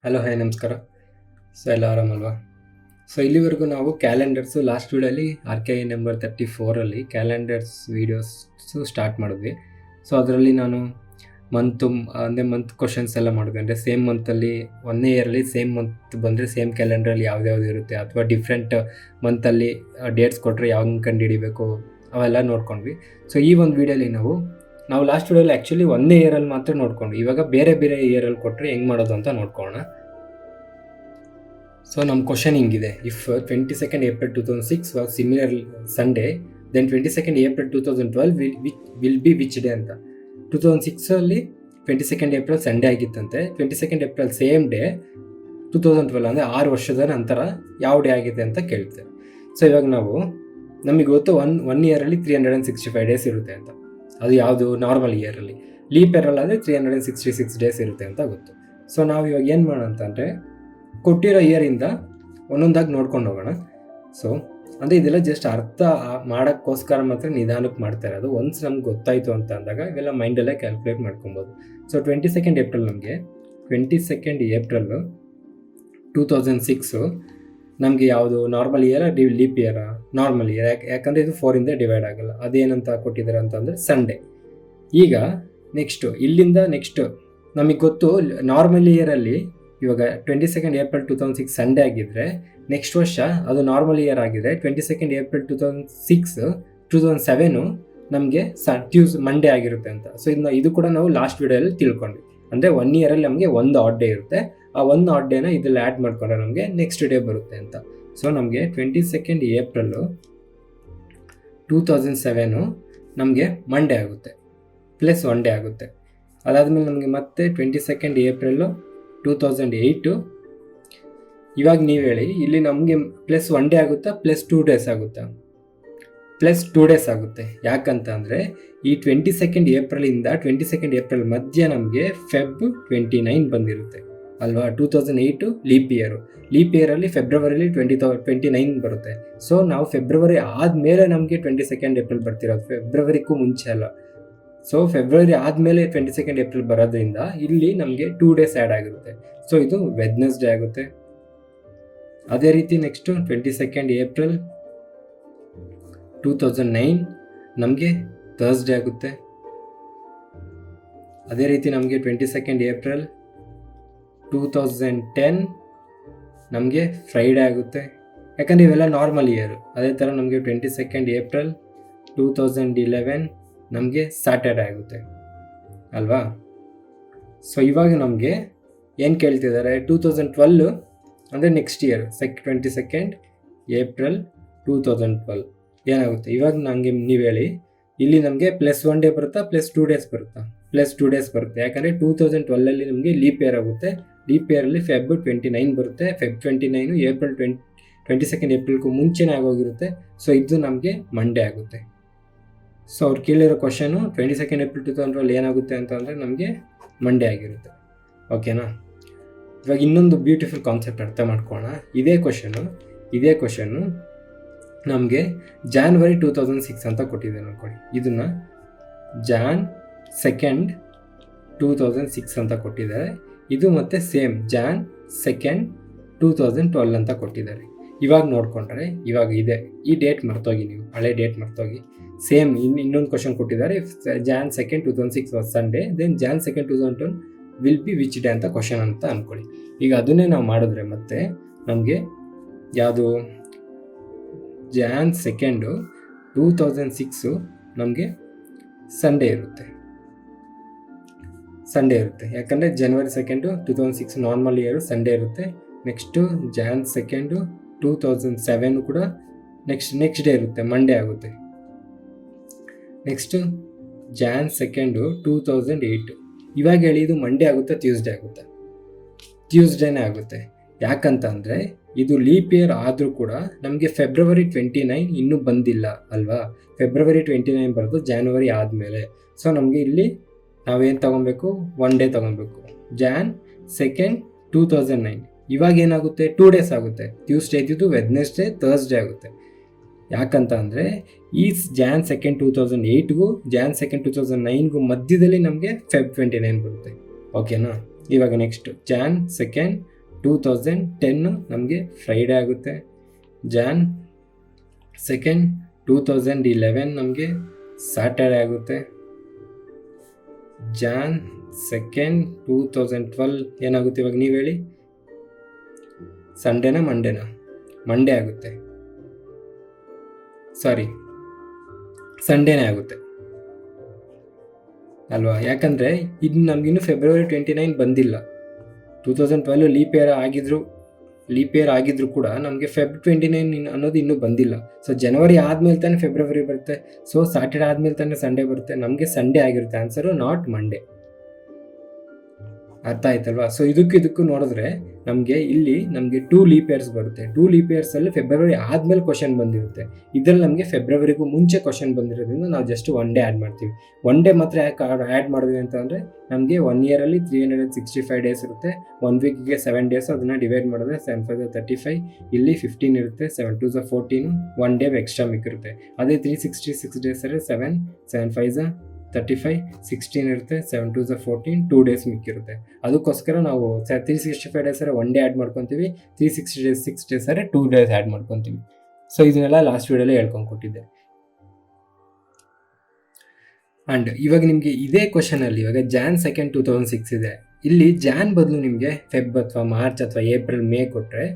Hello hi ನಮಸ್ಕಾರ. So ಎಲ್ಲ ಆರಾಮಲ್ವಾ? So ಇಲ್ಲಿವರೆಗೂ ನಾವು ಕ್ಯಾಲೆಂಡರ್ಸು ಲಾಸ್ಟ್ ವೀಡಿಯೋಲಿ RKI ನಂಬರ್ 34ಅಲ್ಲಿ ಕ್ಯಾಲೆಂಡರ್ಸ್ ವೀಡಿಯೋಸು ಸ್ಟಾರ್ಟ್ ಮಾಡಿದ್ವಿ. ಸೊ ಅದರಲ್ಲಿ ನಾನು ಮಂತ್ ಕ್ವಶನ್ಸ್ ಎಲ್ಲ ಮಾಡಿದ್ವಿ. ಅಂದರೆ ಸೇಮ್ ಮಂತಲ್ಲಿ ಒಂದೇ ಇಯರಲ್ಲಿ ಸೇಮ್ ಮಂತ್ ಬಂದರೆ ಸೇಮ್ ಕ್ಯಾಲೆಂಡ್ರಲ್ಲಿ ಯಾವ್ದು ಇರುತ್ತೆ, ಅಥವಾ ಡಿಫ್ರೆಂಟ್ ಮಂತಲ್ಲಿ ಡೇಟ್ಸ್ ಕೊಟ್ಟರೆ ಯಾವ್ದು ಕಂಡು ಹಿಡಿಬೇಕು ಅವೆಲ್ಲ ನೋಡ್ಕೊಂಡ್ವಿ. ಸೊ ಈ ಒಂದು ವೀಡಿಯೋಲಿ ನಾವು ಲಾಸ್ಟ್ ವೀಡಿಯೋಲಿ ಆ್ಯಕ್ಚುಲಿ ಒಂದೇ ಇಯರಲ್ಲಿ ಮಾತ್ರ ನೋಡ್ಕೊಂಡ್ವಿ. ಇವಾಗ ಬೇರೆ ಬೇರೆ ಇಯರಲ್ಲಿ ಕೊಟ್ಟರೆ ಹೆಂಗೆ ಮಾಡೋದು ಅಂತ ನೋಡ್ಕೊಳ್ಳೋಣ. ಸೊ ನಮ್ಮ ಕ್ವಶನ್ ಹಿಂಗಿದೆ: if 22nd April 2006 was similar Sunday, then 22nd April 2012 will be which day ಅಂತ. 2006ಅಲ್ಲಿ 22nd April ಸಂಡೇ ಆಗಿತ್ತಂತೆ. 22nd April ಸೇಮ್ ಡೇ 2012 ಅಂದರೆ 6 ವರ್ಷದ ನಂತರ ಯಾವ ಡೇ ಆಗಿದೆ ಅಂತ ಕೇಳ್ತೇವೆ. ಸೊ ಇವಾಗ ನಮಗೆ ಗೊತ್ತು ಒನ್ ಇಯರಲ್ಲಿ 365 ಡೇಸ್ ಇರುತ್ತೆ ಅಂತ. ಅದು ಯಾವುದು? ನಾರ್ಮಲ್ ಇಯರಲ್ಲಿ. ಲೀಪ್ ಇಯರಲ್ಲಾದರೆ 366 ಡೇಸ್ ಇರುತ್ತೆ ಅಂತ ಗೊತ್ತು. ಸೊ ನಾವು ಇವಾಗ ಏನು ಮಾಡೋಣ ಅಂತಂದರೆ, ಕೊಟ್ಟಿರೋ ಇಯರಿಂದ ಒಂದೊಂದಾಗಿ ನೋಡ್ಕೊಂಡು ಹೋಗೋಣ. ಸೊ ಅಂದರೆ ಇದೆಲ್ಲ ಜಸ್ಟ್ ಅರ್ಥ ಮಾಡೋಕ್ಕೋಸ್ಕರ ಮಾತ್ರ ನಿಧಾನಕ್ಕೆ ಮಾಡ್ತಾ ಇರೋದು. ಒನ್ಸ್ ನಮ್ಗೆ ಗೊತ್ತಾಯಿತು ಅಂತ ಅಂದಾಗ ಇವೆಲ್ಲ ಮೈಂಡಲ್ಲೇ ಕ್ಯಾಲ್ಕುಲೇಟ್ ಮಾಡ್ಕೊಬೋದು. ಸೊ 22nd April ನಮಗೆ 22nd April 2006 ನಮಗೆ ಯಾವುದು? Normal year leap year? Normal year. ಯಾಕಂದರೆ ಇದು 4ಇಂದ ಡಿವೈಡ್ ಆಗೋಲ್ಲ. ಅದೇನಂತ ಕೊಟ್ಟಿದ್ದಾರೆ ಅಂತಂದರೆ ಸಂಡೇ. ಈಗ ಇಲ್ಲಿಂದ ನಮಗೆ ಗೊತ್ತು ನಾರ್ಮಲ್ ಇಯರಲ್ಲಿ ಇವಾಗ 22nd April 2006 ಸಂಡೇ ಆಗಿದ್ದರೆ, ನೆಕ್ಸ್ಟ್ ವರ್ಷ ಅದು ನಾರ್ಮಲ್ ಇಯರ್ ಆಗಿದ್ರೆ 22nd April 2007 ನಮಗೆ ಮಂಡೇ ಆಗಿರುತ್ತೆ ಅಂತ. ಸೊ ಇದು ಕೂಡ ನಾವು ಲಾಸ್ಟ್ ವಿಡಿಯೋದಲ್ಲಿ ತಿಳ್ಕೊಂಡ್ವಿ. ಅಂದರೆ 1 ಇಯರಲ್ಲಿ ನಮಗೆ ಒಂದು ಆಡ್ ಡೇ ಇರುತ್ತೆ. ಆ ಒಂದು ಆಡ್ ಡೇನ ಇದರಲ್ಲಿ ಆ್ಯಡ್ ಮಾಡಿಕೊಂಡ್ರೆ ನಮಗೆ ನೆಕ್ಸ್ಟ್ ಡೇ ಬರುತ್ತೆ ಅಂತ. ಸೊ ನಮಗೆ 22nd April 2007 ನಮಗೆ ಮಂಡೇ ಆಗುತ್ತೆ, ಪ್ಲಸ್ 1 ಡೇ ಆಗುತ್ತೆ. ಅದಾದಮೇಲೆ ನಮಗೆ ಮತ್ತೆ 22nd April 2008. ಇವಾಗ ನೀವು ಹೇಳಿ, ಇಲ್ಲಿ ನಮಗೆ ಪ್ಲಸ್ 1 ಡೇ ಆಗುತ್ತಾ, ಪ್ಲಸ್ 2 ಡೇಸ್ ಆಗುತ್ತಾ? ಪ್ಲಸ್ 2 ಡೇಸ್ ಆಗುತ್ತೆ. ಯಾಕಂತ ಅಂದರೆ ಈ 22nd Aprilಯಿಂದ 22nd April ಮಧ್ಯ ನಮಗೆ Feb 29 ಬಂದಿರುತ್ತೆ ಅಲ್ವಾ? 2008 ಲೀಪ್ ಇಯರಲ್ಲಿ ಫೆಬ್ರವರಿಲಿ 29 ಬರುತ್ತೆ. ಸೊ ನಾವು ಫೆಬ್ರವರಿ ಆದಮೇಲೆ ನಮಗೆ 22nd April ಬರ್ತಿರೋದು, ಫೆಬ್ರವರಿಗೂ ಮುಂಚೆ ಅಲ್ಲ. ಸೊ ಫೆಬ್ರವರಿ ಆದಮೇಲೆ 22nd April ಬರೋದ್ರಿಂದ ಇಲ್ಲಿ ನಮಗೆ 2 ಡೇಸ್ ಆ್ಯಡ್ ಆಗಿರುತ್ತೆ. ಸೊ ಇದು ವೆಡ್ನೆಸ್ಡೇ ಆಗುತ್ತೆ. ಅದೇ ರೀತಿ ನೆಕ್ಸ್ಟು 22nd April 2009 ನಮಗೆ ಥರ್ಸ್ಡೇ ಆಗುತ್ತೆ. ಅದೇ ರೀತಿ ನಮಗೆ 22nd April 2010 ನಮಗೆ ಫ್ರೈಡೇ ಆಗುತ್ತೆ. ಯಾಕಂದರೆ ಇವೆಲ್ಲ ನಾರ್ಮಲ್ ಇಯರು. ಅದೇ ಥರ ನಮಗೆ 22nd April 2011 ನಮಗೆ ಸ್ಯಾಟರ್ಡೇ ಆಗುತ್ತೆ ಅಲ್ವಾ? ಸೊ ಇವಾಗ ನಮಗೆ ಏನು ಕೇಳ್ತಿದ್ದಾರೆ? 2012 ಅಂದರೆ ನೆಕ್ಸ್ಟ್ ಇಯರ್ 22nd April 2012 ಏನಾಗುತ್ತೆ? ಇವಾಗ ನೀವು ಹೇಳಿ, ಇಲ್ಲಿ ನಮಗೆ ಪ್ಲಸ್ 1 ಡೇ ಬರುತ್ತಾ, ಪ್ಲಸ್ 2 ಡೇಸ್ ಬರುತ್ತಾ? ಪ್ಲಸ್ 2 ಡೇಸ್ ಬರುತ್ತೆ. ಯಾಕಂದರೆ 2012ಅಲ್ಲಿ ನಮಗೆ ಲೀಪ್ ಇಯರ್ ಆಗುತ್ತೆ. ಲೀಪ್ ಇಯರಲ್ಲಿ Feb 29 ಬರುತ್ತೆ. Feb 29 April 22nd Aprilಗೂ ಮುಂಚೆನೇ ಆಗೋಗಿರುತ್ತೆ. ಸೊ ಇದು ನಮಗೆ ಮಂಡೇ ಆಗುತ್ತೆ. ಸೊ ಅವ್ರು ಕೇಳಿರೋ ಕ್ವಶನು 22nd April 2012 ಏನಾಗುತ್ತೆ ಅಂತಂದರೆ ನಮಗೆ ಮಂಡೇ ಆಗಿರುತ್ತೆ. ಓಕೆನಾ? ಇವಾಗ ಇನ್ನೊಂದು ಬ್ಯೂಟಿಫುಲ್ ಕಾನ್ಸೆಪ್ಟ್ ಅರ್ಥ ಮಾಡ್ಕೊಳ್ಳೋಣ. ಇದೇ ಕ್ವಶನ್ನು ನಮಗೆ January 2006 ಅಂತ ಕೊಟ್ಟಿದ್ದಾರೆ ಅನ್ಕೊಳ್ಳಿ. ಇದನ್ನು Jan 2nd 2006 ಅಂತ ಕೊಟ್ಟಿದ್ದಾರೆ. ಇದು ಮತ್ತು ಸೇಮ್ Jan 2nd 2012 ಅಂತ ಕೊಟ್ಟಿದ್ದಾರೆ. ಇವಾಗ ನೋಡಿಕೊಂಡ್ರೆ ಇವಾಗ ಈ ಡೇಟ್ ಮರ್ತೋಗಿ, ನೀವು ಹಳೆ ಡೇಟ್ ಮರ್ತೋಗಿ. ಸೇಮ್ ಇನ್ನೊಂದು ಕ್ವಶನ್ ಕೊಟ್ಟಿದ್ದಾರೆ. Jan 2nd 2006 was Sunday, then Jan 2nd 2012 will be which day ಅಂತ ಕ್ವಶನ್ ಅಂತ ಅಂದ್ಕೊಳ್ಳಿ. ಈಗ ಅದನ್ನೇ ನಾವು ಮಾಡಿದ್ರೆ ಮತ್ತೆ ನಮಗೆ ಯಾವುದು? Jan 2nd 2006 ನಮಗೆ ಸಂಡೇ ಇರುತ್ತೆ. ಯಾಕಂದರೆ January 2nd 2006 normal year Sunday ಇರುತ್ತೆ. ನೆಕ್ಸ್ಟು Jan 2nd 2007 ಕೂಡ ನೆಕ್ಸ್ಟ್ ಡೇ ಇರುತ್ತೆ, ಮಂಡೇ ಆಗುತ್ತೆ. ನೆಕ್ಸ್ಟು Jan 2nd 2008 ಇವಾಗ ಹೇಳಿ, ಇದು ಮಂಡೇ ಆಗುತ್ತೆ, ಟ್ಯೂಸ್ಡೇ ಆಗುತ್ತೆ? ಟ್ಯೂಸ್ಡೇನೇ ಆಗುತ್ತೆ. ಯಾಕಂತ ಅಂದರೆ ಇದು ಲೀಪ್ ಇಯರ್ ಆದರೂ ಕೂಡ ನಮಗೆ February 29 ಇನ್ನೂ ಬಂದಿಲ್ಲ ಅಲ್ವಾ? February 29 ಬರೋದು ಜಾನ್ವರಿ ಆದಮೇಲೆ. ಸೊ ನಮಗೆ ಇಲ್ಲಿ ನಾವೇನು ತೊಗೊಬೇಕು? 1 ಡೇ ತೊಗೊಬೇಕು. Jan 2nd 2009 ಇವಾಗ ಏನಾಗುತ್ತೆ? 2 ಡೇಸ್ ಆಗುತ್ತೆ. ಟ್ಯೂಸ್ಡೇ ಇದ್ದಿದ್ದು ವೆಡ್ನೆಸ್ಡೇ, ಥರ್ಸ್ಡೇ ಆಗುತ್ತೆ. ಯಾಕಂತ ಅಂದರೆ ಈ Jan 2nd 2008ಗೂ Jan 2nd 2009ಗೂ ಮಧ್ಯದಲ್ಲಿ ನಮಗೆ Feb 29 ಬರುತ್ತೆ. ಓಕೆನಾ? ಇವಾಗ ನೆಕ್ಸ್ಟ್ Jan 2nd 2010 ನಮಗೆ ಫ್ರೈಡೇ ಆಗುತ್ತೆ. Jan 2nd 2011 ನಮಗೆ ಸ್ಯಾಟರ್ಡೇ ಆಗುತ್ತೆ. Jan 2nd 2012 ಏನಾಗುತ್ತೆ ಇವಾಗ ನೀವು ಹೇಳಿ, ಸಂಡೇನಾ ಮಂಡೇನಾ? ಮಂಡೇ ಆಗುತ್ತೆ, ಸಾರಿ ಸಂಡೇನೇ ಆಗುತ್ತೆ ಅಲ್ವಾ? ಯಾಕಂದರೆ ಇದು ನಮಗಿನ್ನೂ February 29 ಬಂದಿಲ್ಲ. 2012 ಲೀಪ್ ಇಯರ್ ಆಗಿದ್ರು ಕೂಡ ನಮಗೆ Feb 29 ಅನ್ನೋದು ಇನ್ನೂ ಬಂದಿಲ್ಲ. ಸೊ ಜನವರಿ ಆದಮೇಲೆ ತಾನೇ ಫೆಬ್ರವರಿ ಬರುತ್ತೆ. ಸೊ ಸ್ಯಾಟರ್ಡೆ ಆದಮೇಲೆ ತಾನೇ ಸಂಡೇ ಬರುತ್ತೆ. ನಮಗೆ ಸಂಡೇ ಆಗಿರುತ್ತೆ ಆನ್ಸರು, ನಾಟ್ ಮಂಡೇ. ಅರ್ಥ ಆಯ್ತಲ್ವಾ? ಸೊ ಇದಕ್ಕೂ ನೋಡಿದ್ರೆ ನಮಗೆ ಇಲ್ಲಿ ನಮಗೆ 2 ಲೀಪ್ ಇಯರ್ಸ್ ಬರುತ್ತೆ. 2 ಲೀಪ್ ಇಯರ್ಸಲ್ಲಿ ಫೆಬ್ರವರಿ ಆದಮೇಲೆ ಕ್ವಶನ್ ಬಂದಿರುತ್ತೆ. ಇದರಲ್ಲಿ ನಮಗೆ ಫೆಬ್ರವರಿಗೂ ಮುಂಚೆ ಕ್ವಶನ್ ಬಂದಿರೋದ್ರಿಂದ ನಾವು ಜಸ್ಟ್ 1 ಡೇ ಆ್ಯಡ್ ಮಾಡ್ತೀವಿ. 1 ಡೇ ಮಾತ್ರ ಯಾಕೆ ಆ್ಯಡ್ ಮಾಡಿದ್ವಿ ಅಂತಂದರೆ ನಮಗೆ 1 ಇಯರಲ್ಲಿ 365 ಡೇಸ್ ಇರುತ್ತೆ. 1 ವೀಕಿಗೆ 7 ಡೇಸ್, ಅದನ್ನು ಡಿವೈಡ್ ಮಾಡಿದ್ರೆ 7 5 35, ಇಲ್ಲಿ 15 ಇರುತ್ತೆ, 7 2 14, 1 ಡೇ ಎಕ್ಸ್ಟ್ರಾ ಮಿಕ್ಕಿರುತ್ತೆ. ಅದೇ 366 ಡೇಸಲ್ಲಿ 7 7 5 35, 16 ಇರುತ್ತೆ, 7 2 14, 2 ಡೇಸ್ ಮಿಕ್ಕಿರುತ್ತೆ. ಅದಕ್ಕೋಸ್ಕರ ನಾವು 365 ಡೇಸಲ್ಲಿ 1 ಡೇ ಆ್ಯಡ್ ಮಾಡ್ಕೊತೀವಿ, 366 ಡೇಸಲ್ಲಿ 2 ಡೇಸ್ ಆ್ಯಡ್ ಮಾಡ್ಕೊತೀವಿ. ಸೊ ಇದನ್ನೆಲ್ಲ ಲಾಸ್ಟ್ ವೀಡಿಯೋಲ್ಲೇ ಹೇಳ್ಕೊಂಡ್ಕೊಟ್ಟಿದ್ದೆ. ಆ್ಯಂಡ್ ಇವಾಗ ನಿಮಗೆ ಇದೇ ಕ್ವಶನಲ್ಲಿ ಇವಾಗ Jan 2nd 2006 ಇದೆ. ಇಲ್ಲಿ ಜಾನ್ ಬದಲು ನಿಮಗೆ ಫೆಬ್ ಅಥವಾ ಮಾರ್ಚ್ ಅಥವಾ ಏಪ್ರಿಲ್ ಮೇ ಕೊಟ್ಟರೆ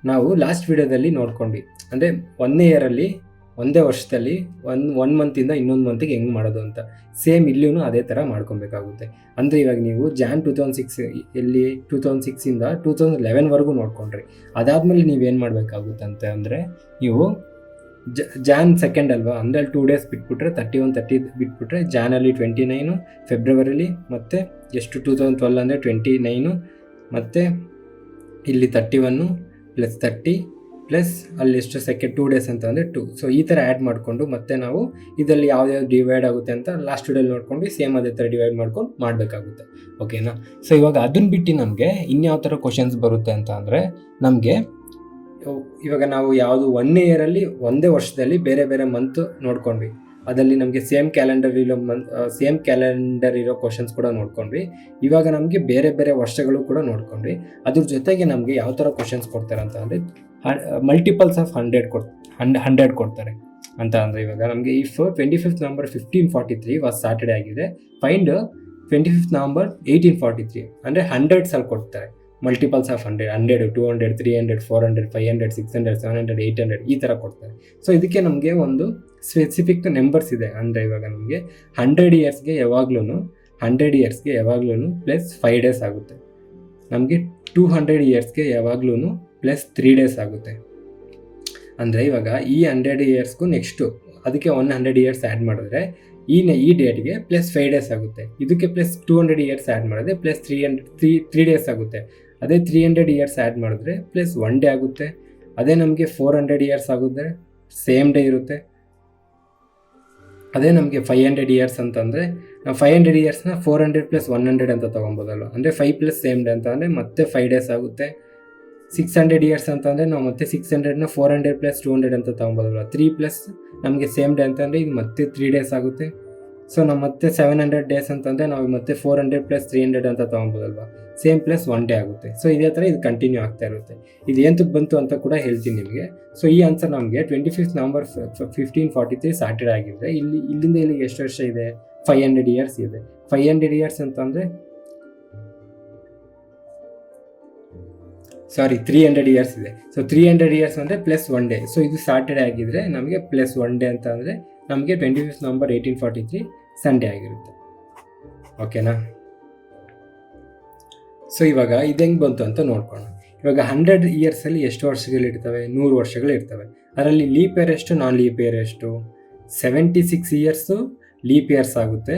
ನಾವು ಲಾಸ್ಟ್ ವೀಡಿಯೋದಲ್ಲಿ ನೋಡ್ಕೊಂಡ್ವಿ. ಅಂದರೆ 1 ಇಯರಲ್ಲಿ ಒಂದೇ ವರ್ಷದಲ್ಲಿ ಒನ್ ಮಂತಿಂದ ಇನ್ನೊಂದು ಮಂತಿಗೆ ಹೆಂಗೆ ಮಾಡೋದು ಅಂತ. ಸೇಮ್ ಇಲ್ಲೂ ಅದೇ ಥರ ಮಾಡ್ಕೊಬೇಕಾಗುತ್ತೆ. ಅಂದರೆ ಇವಾಗ ನೀವು Jan 2006 ಎಲ್ಲಿ 2006ಇಂದ 2011ವರೆಗೂ ನೋಡ್ಕೊಂಡ್ರಿ. ಅದಾದಮೇಲೆ ನೀವೇನು ಮಾಡಬೇಕಾಗುತ್ತೆ ಅಂತ ಅಂದರೆ ನೀವು Jan 2nd ಅಲ್ವಾ, ಅಂದರೆ ಅಲ್ಲಿ 2 ಡೇಸ್ ಬಿಟ್ಬಿಟ್ರೆ 31 30 ಬಿಟ್ಬಿಟ್ರೆ ಜಾನಲ್ಲಿ 29, ಫೆಬ್ರವರಿಲಿ ಮತ್ತು ಎಷ್ಟು 2012 ಅಂದರೆ 29, ಮತ್ತು ಇಲ್ಲಿ 31 + 30 ಪ್ಲಸ್ ಅಲ್ಲಿ ಎಷ್ಟು ಸೆಕೆಂಡ್ 2 ಡೇಸ್ ಅಂತ ಅಂದರೆ 2. ಸೊ ಈ ಥರ ಆ್ಯಡ್ ಮಾಡಿಕೊಂಡು ಮತ್ತೆ ನಾವು ಇದರಲ್ಲಿ ಯಾವ್ದು ಡಿವೈಡ್ ಆಗುತ್ತೆ ಅಂತ ಲಾಸ್ಟ್ ವೀಡಿಯೋಲಿ ನೋಡ್ಕೊಂಡು ಸೇಮ್ ಅದೇ ಥರ ಡಿವೈಡ್ ಮಾಡ್ಕೊಂಡು ಮಾಡಬೇಕಾಗುತ್ತೆ. ಓಕೆನಾ? ಸೊ ಇವಾಗ ಅದನ್ನು ಬಿಟ್ಟು ನಮಗೆ ಇನ್ಯಾವ ಥರ ಕ್ವಶನ್ಸ್ ಬರುತ್ತೆ ಅಂತ ಅಂದರೆ ನಮಗೆ ಇವಾಗ ನಾವು ಯಾವುದು 1 ಇಯರಲ್ಲಿ ಒಂದೇ ವರ್ಷದಲ್ಲಿ ಬೇರೆ ಬೇರೆ ಮಂತ್ ನೋಡ್ಕೊಂಡ್ವಿ. ಅದರಲ್ಲಿ ನಮಗೆ ಸೇಮ್ ಕ್ಯಾಲೆಂಡರ್ ಇರೋ ಕ್ವಶನ್ಸ್ ಕೂಡ ನೋಡ್ಕೊಂಡ್ವಿ. ಇವಾಗ ನಮಗೆ ಬೇರೆ ಬೇರೆ ವರ್ಷಗಳು ಕೂಡ ನೋಡ್ಕೊಂಡ್ವಿ. ಅದ್ರ ಜೊತೆಗೆ ನಮಗೆ ಯಾವ ಥರ ಕ್ವಶನ್ಸ್ ಕೊಡ್ತಾರೆ ಅಂತ ಅಂದರೆ ಮಲ್ಟಿಪಲ್ಸ್ ಆಫ್ 100 ಕೊಡ್ತಾರೆ ಅಂತ. ಅಂದರೆ ಇವಾಗ ನಮಗೆ if 25th November 1543 was Saturday ಆಗಿದೆ, ಫೈಂಡ್ 25th November 1843 ಅಂದರೆ 100 ಕೊಡ್ತಾರೆ. ಮಲ್ಟಿಪಲ್ಸ್ ಆಫ್ 100, 200, 300, 400, 500, 600, 700, 800 ಈ ಥರ ಕೊಡ್ತಾರೆ. ಸೊ ಇದಕ್ಕೆ ನಮಗೆ ಒಂದು ಸ್ಪೆಸಿಫಿಕ್ ನಂಬರ್ಸ್ ಇದೆ. ಅಂದರೆ ಇವಾಗ ನಮಗೆ 100 ಇಯರ್ಸ್ಗೆ ಯಾವಾಗ್ಲೂ ಪ್ಲಸ್ 5 ಡೇಸ್ ಆಗುತ್ತೆ. ನಮಗೆ 200 ಇಯರ್ಸ್ಗೆ ಯಾವಾಗ್ಲೂ ಪ್ಲಸ್ 3 ಡೇಸ್ ಆಗುತ್ತೆ. ಅಂದರೆ ಇವಾಗ ಈ 100 ಇಯರ್ಸ್ಗೂ ನೆಕ್ಸ್ಟು ಅದಕ್ಕೆ 100 ಇಯರ್ಸ್ ಆ್ಯಡ್ ಮಾಡಿದ್ರೆ ಈ ಡೇಟ್ಗೆ ಪ್ಲಸ್ 5 ಡೇಸ್ ಆಗುತ್ತೆ. ಇದಕ್ಕೆ ಪ್ಲಸ್ 200 ಇಯರ್ಸ್ ಆ್ಯಡ್ ಮಾಡಿದ್ರೆ ಪ್ಲಸ್ 3 ಡೇಸ್ ಆಗುತ್ತೆ. ಅದೇ 300 ಇಯರ್ಸ್ ಆ್ಯಡ್ ಮಾಡಿದ್ರೆ ಪ್ಲಸ್ 1 ಡೇ ಆಗುತ್ತೆ. ಅದೇ ನಮಗೆ 400 ಇಯರ್ಸ್ ಆಗುತ್ತೆ, ಸೇಮ್ ಡೇ ಇರುತ್ತೆ. ಅದೇ ನಮಗೆ 500 ಇಯರ್ಸ್ ಅಂತಂದರೆ ನಾವು 500 ಇಯರ್ಸ್ನ 400 + 100 ಅಂತ ತೊಗೊಬೋದಲ್ವ. ಅಂದರೆ 5 + ಸೇಮ್ ಡೇ ಅಂತ ಅಂದರೆ ಮತ್ತೆ 5 ಡೇಸ್ ಆಗುತ್ತೆ. 600 ಇಯರ್ಸ್ ಅಂತಂದರೆ ನಾವು ಮತ್ತೆ 600ನ 400 + 200 ಅಂತ ತೊಗೊಬೋದಲ್ವ. 3 + ನಮಗೆ ಸೇಮ್ ಡೇ ಅಂತಂದರೆ ಇದು ಮತ್ತೆ 3 ಡೇಸ್ ಆಗುತ್ತೆ. ಸೊ ನಾವು ಮತ್ತೆ 700 ಡೇಸ್ ಅಂತಂದರೆ ನಾವು ಮತ್ತೆ 400 + 300 ಅಂತ ತೊಗೊಬೋದಲ್ವ. ಸೇಮ್ ಪ್ಲಸ್ 1 ಡೇ ಆಗುತ್ತೆ. ಸೊ ಇದೇ ಥರ ಇದು ಕಂಟಿನ್ಯೂ ಆಗ್ತಾ ಇರುತ್ತೆ. ಇದು ಎಂತಕ್ಕೆ ಬಂತು ಅಂತ ಕೂಡ ಹೇಳ್ತೀನಿ ನಿಮಗೆ. ಸೊ ಈ ಆನ್ಸರ್ ನಮಗೆ 25th November 1543 ಸ್ಯಾಟರ್ಡೇ ಆಗಿದ್ರೆ ಇಲ್ಲಿಂದ ಇಲ್ಲಿಗೆ ಎಷ್ಟು ವರ್ಷ ಇದೆ? 500 ಇಯರ್ಸ್ ಇದೆ. 500 ಇಯರ್ಸ್ ಅಂತಂದರೆ 300 ಇಯರ್ಸ್ ಇದೆ. ಸೊ 300 ಇಯರ್ಸ್ ಅಂದರೆ ಪ್ಲಸ್ 1 ಡೇ. ಸೊ ಇದು ಸ್ಯಾಟರ್ಡೇ ಆಗಿದ್ರೆ ನಮಗೆ ಪ್ಲಸ್ 1 ಡೇ ಅಂತ ಅಂದರೆ ನಮಗೆ 25th November 1843 ಸಂಡೇ ಆಗಿರುತ್ತೆ. ಓಕೆನಾ? ಸೊ ಇವಾಗ ಇದು ಹೆಂಗೆ ಬಂತು ಅಂತ ನೋಡ್ಕೊಳ್ಳೋಣ. ಇವಾಗ 100 ಇಯರ್ಸಲ್ಲಿ ಎಷ್ಟು ವರ್ಷಗಳಿರ್ತವೆ? 100 ವರ್ಷಗಳಿರ್ತವೆ. ಅದರಲ್ಲಿ ಲೀಪ್ ಇಯರ್ ಎಷ್ಟು, ನಾನ್ ಲೀಪ್ ಇಯರ್ ಎಷ್ಟು? 76 ಇಯರ್ಸು ಲೀಪ್ ಇಯರ್ಸ್ ಆಗುತ್ತೆ,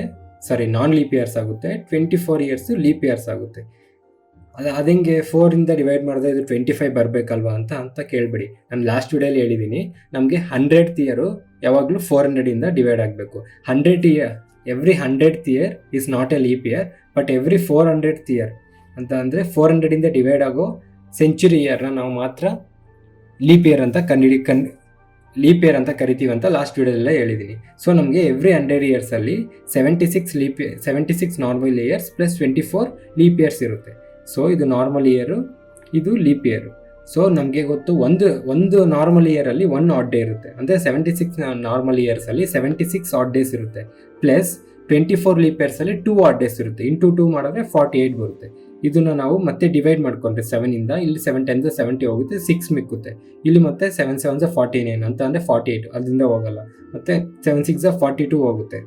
ನಾನ್ ಲೀಪ್ ಇಯರ್ಸ್ ಆಗುತ್ತೆ. 24 ಇಯರ್ಸು ಲೀಪ್ ಇಯರ್ಸ್ ಆಗುತ್ತೆ. ಅದಂಗೆ 4ಇಂದ ಡಿವೈಡ್ ಮಾಡಿದ್ರೆ ಇದು 25 ಬರಬೇಕಲ್ವಾ ಅಂತ ಕೇಳಬೇಡಿ. ನಾನು ಲಾಸ್ಟ್ ವಿಡಿಯೋಲಿ ಹೇಳಿದ್ದೀನಿ, ನಮಗೆ 100th ಇಯರು ಯಾವಾಗಲೂ 400ಇಂದ ಡಿವೈಡ್ ಆಗಬೇಕು. 100th year is not a leap year, but every 400th year ಅಂತ ಅಂದರೆ 400ಇಂದ ಡಿವೈಡ್ ಆಗೋ ಸೆಂಚುರಿ ಇಯರ್ನ ನಾವು ಮಾತ್ರ ಲೀಪ್ ಇಯರ್ ಅಂತ ಲೀಪ್ ಇಯರ್ ಅಂತ ಕರಿತೀವಿ ಅಂತ ಲಾಸ್ಟ್ ವಿಡಿಯೋದಲ್ಲೇ ಹೇಳಿದ್ದೀನಿ. ಸೊ ನಮಗೆ ಎವ್ರಿ 100 ಇಯರ್ಸಲ್ಲಿ 76 normal years plus 24 leap years ಇರುತ್ತೆ. ಸೊ ಇದು ನಾರ್ಮಲ್ ಇಯರು, ಇದು ಲೀಪ್ ಇಯರು. ಸೊ ನಮಗೆ ಗೊತ್ತು ಒಂದು ನಾರ್ಮಲ್ ಇಯರಲ್ಲಿ 1 ಆಡ್ ಡೇ ಇರುತ್ತೆ. ಅಂದರೆ 76 ನಾರ್ಮಲ್ ಇಯರ್ಸಲ್ಲಿ 76 ಆಡ್ ಡೇಸ್ ಇರುತ್ತೆ. ಪ್ಲಸ್ 24 ಲೀಪ್ ಇಯರ್ಸಲ್ಲಿ 2 ಆಡ್ ಡೇಸ್ ಇರುತ್ತೆ. ಇಂಟು 2 ಮಾಡಿದ್ರೆ 48 ಬರುತ್ತೆ. ಇದನ್ನು ನಾವು ಮತ್ತೆ ಡಿವೈಡ್ ಮಾಡ್ಕೊಂಡ್ರೆ 7ಇಂದ ಇಲ್ಲಿ 7 10 70 ಹೋಗುತ್ತೆ, 6 ಮಿಕ್ಕುತ್ತೆ. ಇಲ್ಲಿ ಮತ್ತೆ 7 7 49 ಅಂತ ಅಂದರೆ 48 ಅದರಿಂದ ಹೋಗಲ್ಲ. ಮತ್ತು 7 6 42 ಹೋಗುತ್ತೆ.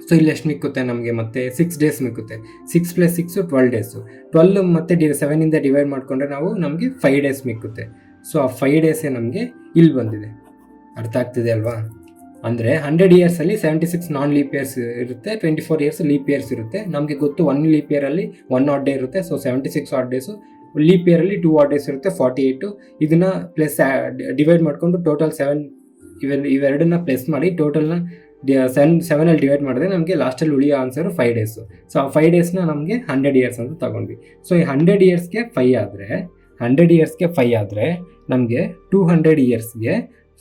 ಸೊ ಇಲ್ಲಿ ಎಷ್ಟು ಮಿಕ್ಕುತ್ತೆ ನಮಗೆ ಮತ್ತೆ 6 ಡೇಸ್ ಮಿಕ್ಕುತ್ತೆ. 6 + 6 12 ಡೇಸು. 12 ಮತ್ತೆ 7ಇಂದ ಡಿವೈಡ್ ಮಾಡಿಕೊಂಡ್ರೆ ನಮಗೆ 5 ಡೇಸ್ ಮಿಕ್ಕುತ್ತೆ. ಸೊ ಆ 5 ಡೇಸೇ ನಮಗೆ ಇಲ್ಲಿ ಬಂದಿದೆ. ಅರ್ಥ ಆಗ್ತಿದೆ ಅಲ್ವಾ? ಅಂದರೆ 100 ಇಯರ್ಸಲ್ಲಿ 76 ನಾನ್ ಲೀಪ್ ಇಯರ್ಸ್ ಇರುತ್ತೆ, 24 ಇಯರ್ಸ್ ಲೀಪ್ ಇಯರ್ಸ್ ಇರುತ್ತೆ. ನಮಗೆ ಗೊತ್ತು 1 ಲೀಪ್ ಇಯರಲ್ಲಿ 1 ಆಡ್ ಡೇ ಇರುತ್ತೆ. So 76 odd days. ಲೀಪ್ ಇಯರಲ್ಲಿ 2 ಆಡ್ ಡೇಸ್ ಇರುತ್ತೆ, 48. ಇದನ್ನು ಪ್ಲಸ್ ಡಿವೈಡ್ ಮಾಡಿಕೊಂಡು ಟೋಟಲ್ 7 ಇವೆರಡನ್ನ ಪ್ಲಸ್ ಮಾಡಿ ಟೋಟಲ್ನ 7 ಡಿವೈಡ್ ಮಾಡಿದ್ರೆ ನಮಗೆ ಲಾಸ್ಟಲ್ಲಿ ಉಳಿಯೋ ಆನ್ಸರು 5 ಡೇಸು. ಸೊ ಆ 5 ಡೇಸ್ನ ನಮಗೆ 100 ಇಯರ್ಸ್ ಅಂತ ತಗೊಂಡ್ವಿ. ಸೊ ಈ 100 ಇಯರ್ಸ್ಗೆ 5 ಆದರೆ ನಮಗೆ 200 ಇಯರ್ಸ್ಗೆ